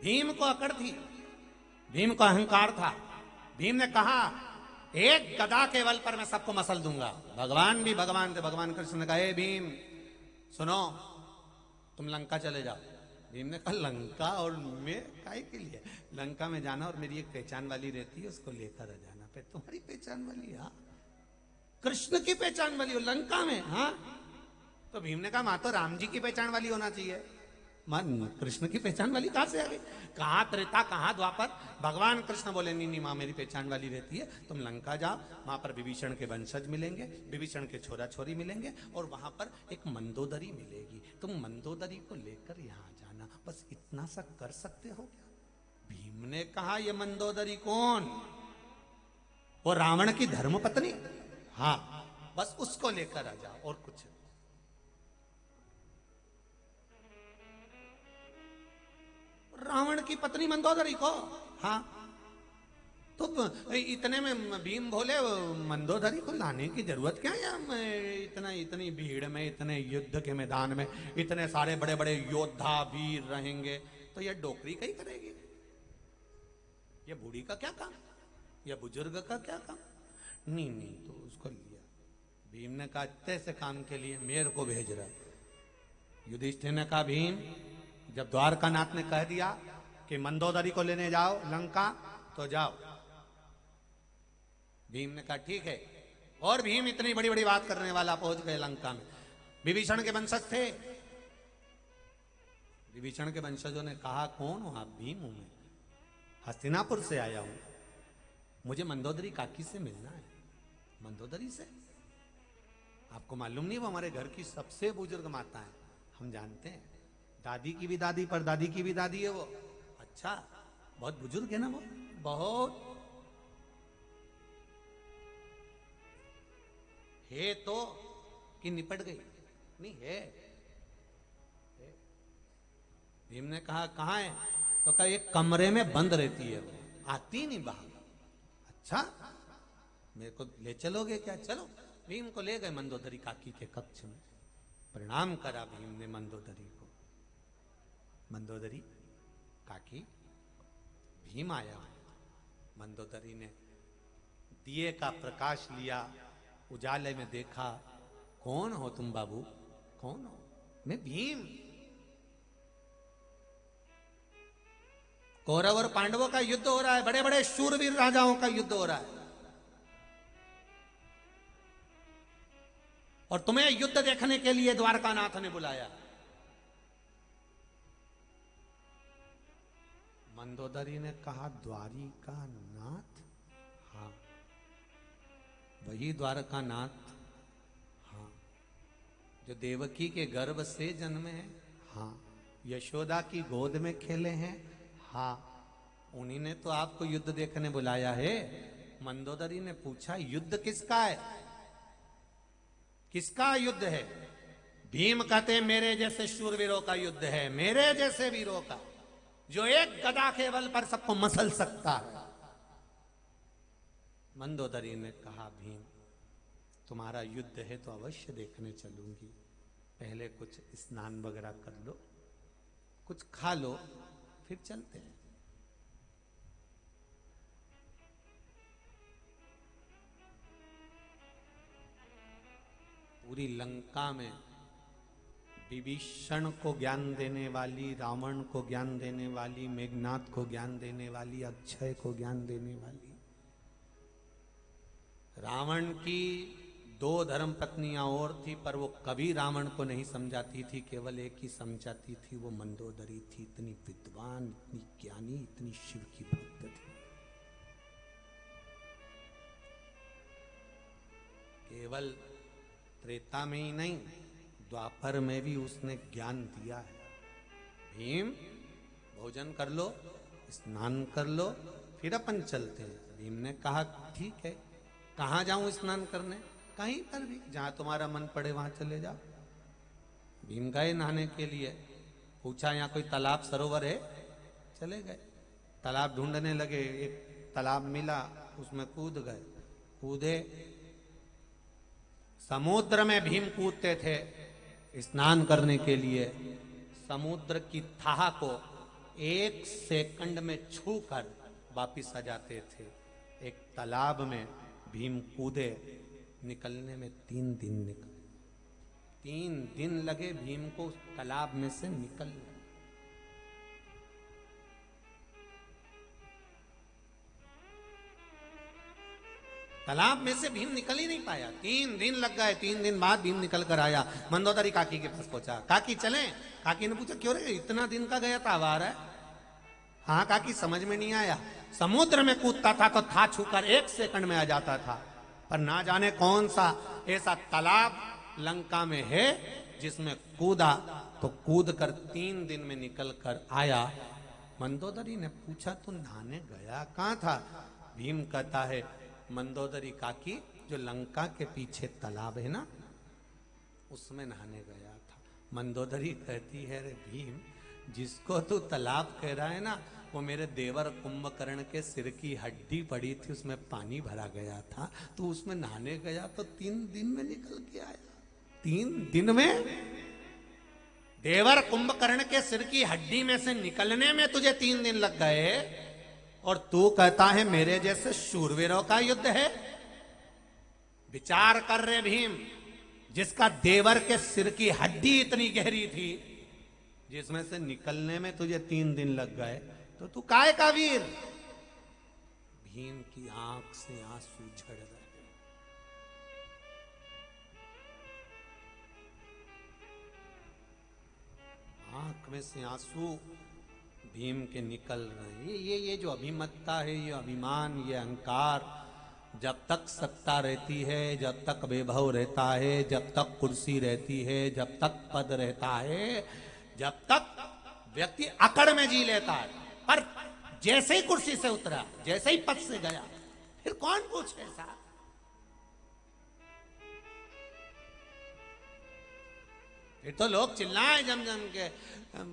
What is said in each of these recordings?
भीम को अकड़ थी, भीम को अहंकार था। भीम ने कहा एक गदा के बल पर मैं सबको मसल दूंगा। भगवान भी भगवान थे। भगवान कृष्ण ने कहा हे भीम सुनो, तुम लंका चले जाओ। भीम ने कहा लंका और मैं काहे के लिए? लंका में जाना और मेरी एक पहचान वाली रहती है, उसको लेकर आ जाना। पे तुम्हारी पहचान वाली? हाँ, कृष्ण की पहचान वाली हो लंका में? हाँ। तो भीम ने कहा मां तो राम जी की पहचान वाली होना चाहिए, मन कृष्ण की पहचान वाली कहां से आ गई? कहां त्रेता कहां द्वापर? भगवान कृष्ण बोले नहीं नहीं, मां मेरी पहचान वाली रहती है, तुम लंका जाओ, वहां पर विभीषण के वंशज मिलेंगे, विभीषण के छोरा छोरी मिलेंगे, और वहां पर एक मंदोदरी मिलेगी, तुम मंदोदरी को लेकर यहां जाना। बस इतना सा कर सकते हो क्या? भीम ने कहा ये मंदोदरी कौन? वो रावण की धर्म पत्नी? हाँ, बस उसको लेकर आ जाओ और कुछ। रावण की पत्नी मंदोदरी को? हाँ। तो इतने में भीम बोले मंदोदरी को लाने की जरूरत क्या है? इतना इतनी भीड़ में, इतने युद्ध के मैदान में इतने सारे बड़े बड़े योद्धा वीर रहेंगे, तो ये डोकरी का ही करेगी? ये बूढ़ी का क्या काम? या बुजुर्ग का क्या काम? नहीं नहीं, तो उसको लिया। भीम ने कहा इतने से काम के लिए मेरे को भेज रहा। युधिष्ठिर ने कहा भीम जब द्वारकानाथ ने कह दिया कि मंदोदरी को लेने जाओ लंका, तो जाओ। भीम ने कहा ठीक है। और भीम इतनी बड़ी बड़ी बात करने वाला पहुंच गए लंका में। विभीषण के वंशज थे। विभीषण के वंशजों ने कहा कौन हो आप? भीम हूं मैं, हस्तिनापुर से आया हूं, मुझे मंदोदरी काकी से मिलना है। मंदोदरी से? आपको मालूम नहीं वो हमारे घर की सबसे बुजुर्ग माता है, हम जानते हैं। दादी की भी दादी पर दादी की भी दादी है वो। अच्छा, बहुत बुजुर्ग है ना वो? बहुत है तो कि निपट गई? नहीं है। भीम ने कहा कहां है? तो कहा एक कमरे में बंद रहती है वो, आती नहीं बाहर। अच्छा, मेरे को ले चलोगे क्या? चलो। भीम को ले गए मंदोदरी काकी के कक्ष में। प्रणाम करा भीम ने मंदोदरी को। मंदोदरी काकी, भीम आया। मंदोदरी ने दिए का प्रकाश लिया, उजाले में देखा। कौन हो तुम बाबू? कौन हो? मैं भीम। कौरव और पांडवों का युद्ध हो रहा है, बड़े बड़े शूरवीर राजाओं का युद्ध हो रहा है, और तुम्हें युद्ध देखने के लिए द्वारकानाथ ने बुलाया। मंदोदरी ने कहा द्वारिकानाथ? हाँ, वही द्वारकानाथ। हाँ, जो देवकी के गर्भ से जन्मे हैं। हाँ, यशोदा की गोद में खेले हैं। हाँ, उन्हीं ने तो आपको युद्ध देखने बुलाया है। मंदोदरी ने पूछा युद्ध किसका है? किसका युद्ध है? भीम कहते मेरे जैसे शूरवीरों का युद्ध है, मेरे जैसे वीरों का, जो एक गदा के बल पर सबको मसल सकता है। मंदोदरी ने कहा भीम तुम्हारा युद्ध है तो अवश्य देखने चलूंगी, पहले कुछ स्नान वगैरह कर लो, कुछ खा लो, फिर चलते हैं। पूरी लंका में विभीषण को ज्ञान देने वाली, रावण को ज्ञान देने वाली, मेघनाथ को ज्ञान देने वाली, अक्षय को ज्ञान देने वाली, रावण की 2 धर्म पत्नियां और थी, पर वो कभी रावण को नहीं समझाती थी, केवल एक ही समझाती थी, वो मंदोदरी थी। इतनी विद्वान, इतनी ज्ञानी, इतनी शिव की भक्त थी। केवल त्रेता में ही नहीं, द्वापर में भी उसने ज्ञान दिया है। भीम भोजन कर लो, स्नान कर लो, फिर अपन चलते हैं। भीम ने कहा ठीक है। कहाँ जाऊं स्नान करने? कहीं पर भी, जहां तुम्हारा मन पड़े वहां चले जाओ। भीम गए नहाने के लिए। पूछा यहाँ कोई तालाब सरोवर है? चले गए, तालाब ढूंढने लगे। एक तालाब मिला, उसमें कूद गए। कूदे, समुद्र में भीम कूदते थे स्नान करने के लिए। समुद्र की थाह को 1 सेकंड में छू कर वापिस आ जाते थे। एक तालाब में भीम कूदे, निकलने में 3 दिन निकले। 3 दिन लगे भीम को उस तालाब में से निकलने। तालाब में से भीम निकल ही नहीं पाया, 3 दिन लग गए। 3 दिन बाद भीम निकल कर आया, मंदोदरी काकी के पास पहुंचा। काकी चले? काकी ने पूछा क्यों रे, इतना दिन का गया था, आ रहा है? हाँ काकी, समझ में नहीं आया। समुद्र में कूदता था तो था छूकर 1 सेकंड में आ जाता था, पर ना जाने कौन सा ऐसा तालाब लंका में है जिसमें कूदा तो कूद कर 3 दिन में निकल कर आया। मंदोदरी ने पूछा तू नहाने गया कहां था? भीम कहता है मंदोदरी काकी, जो लंका के पीछे तालाब है ना, उसमें नहाने गया था। मंदोदरी कहती है रे भीम, जिसको तू तालाब कह रहा है ना, वो मेरे देवर कुंभकर्ण के सिर की हड्डी पड़ी थी, उसमें पानी भरा गया था। तू उसमें नहाने गया तो 3 दिन में निकल के आया। 3 दिन में देवर कुंभकर्ण के सिर की हड्डी में से निकलने में तुझे 3 दिन लग गए, और तू कहता है मेरे जैसे शूरवीरों का युद्ध है? विचार कर रहे भीम, जिसका देवर के सिर की हड्डी इतनी गहरी थी, जिसमें से निकलने में तुझे 3 दिन लग गए, तो तू काय का वीर? भीम की आंख से आंसू झड़ रहे। आंख में से आंसू भीम के निकल रहे। ये जो अभिमत्ता है, ये अभिमान, ये अहंकार, जब तक सत्ता रहती है, जब तक वैभव रहता है, जब तक कुर्सी रहती है, जब तक पद रहता है, जब तक व्यक्ति अकड़ में जी लेता है, पर जैसे ही कुर्सी से उतरा, जैसे ही पद से गया, फिर कौन पूछे साहब? फिर तो लोग चिल्लाए जम जम के,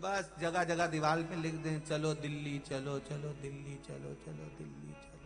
बस जगह जगह दीवार पे लिख दें चलो दिल्ली चलो, चलो दिल्ली चलो, चलो दिल्ली चलो।